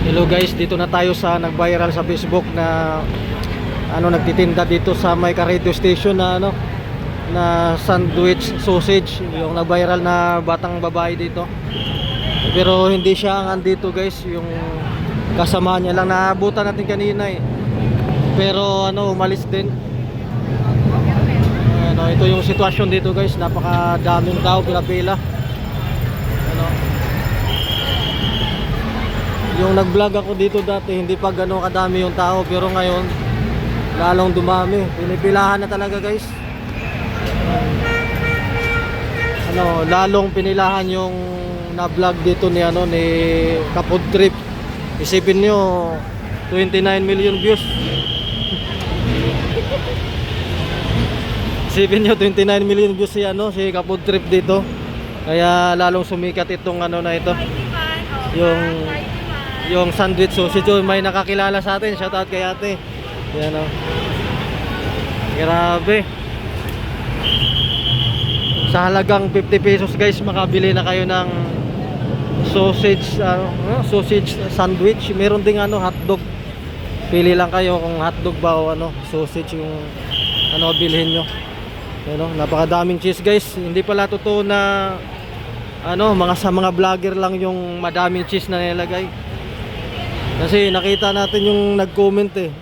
Hello guys, dito na tayo sa nag-viral sa Facebook na nagtitinda dito sa may radio station na na sandwich sausage, yung nag-viral na batang babae dito. Pero hindi siya ang andito guys, yung kasama niya lang, naabutan natin kanina eh. Pero umalis din. Ito yung sitwasyon dito guys, napakadaming tao, pila-pila. Yung nag-vlog ako dito dati, hindi pa gano'ng kadami yung tao, pero ngayon lalong dumami. Pinipilahan na talaga guys. Lalong pinilahan yung na-vlog dito ni ni Kapod Trip. Isipin nyo, 29 million views. Isipin nyo, 29 million views si si Kapod Trip dito. Kaya lalong sumikat itong na ito. Yung sandwich sausage. May nakakilala sa atin, shoutout kay ate. Yan grabe. Sa halagang 50 pesos guys, makabili na kayo ng sausage sausage sandwich. Meron ding hotdog. Pili lang kayo kung hotdog ba o sausage yung bilhin nyo. Napakadaming cheese guys. Hindi pala totoo na sa mga vlogger lang yung madaming cheese na nilagay. Kasi nakita natin yung nag-comment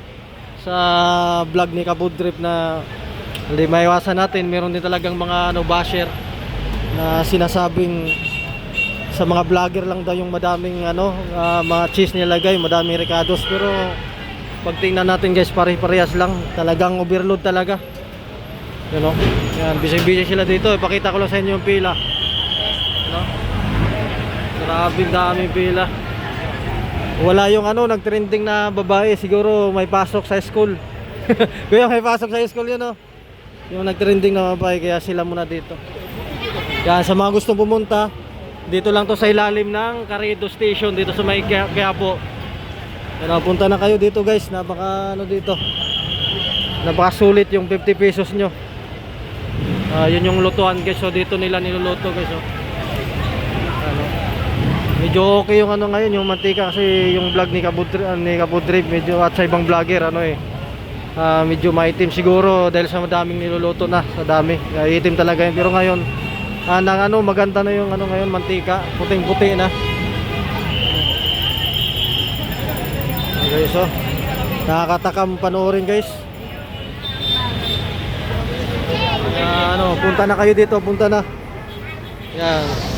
sa vlog ni Kapod Trip na hindi maiwasan natin, meron din talagang mga basher na sinasabing sa mga vlogger lang daw yung madaming mga cheese nilagay, madaming ricados. Pero pag tingnan natin guys, pare-parehas lang, talagang overload talaga. Yan, busy sila dito. Ipakita ko lang sa inyo yung pila. Grabing daming pila. Wala yung nagtrending na babae, siguro may pasok sa school. Kaya may pasok sa school yun yung nagtrending na babae, kaya sila muna dito. Yan, sa mga gustong pumunta, dito lang to sa ilalim ng Carriedo Station, dito sa may Quiapo. Punta na kayo dito guys, napaka dito. Napakasulit yung 50 pesos nyo. Yun yung lutuan guys, so dito nila niluluto guys. Medyo okay yung ngayon, yung mantika, kasi yung vlog ni Kapod Trip medyo, at sa ibang vlogger medyo maitim siguro dahil sa madaming niluluto na, sa dami. Itim talaga yun. Pero ngayon maganda na yung ngayon, mantika, puting-puti na. Okay, so nakakatakam panoorin guys. Punta na kayo dito, punta na. Yan.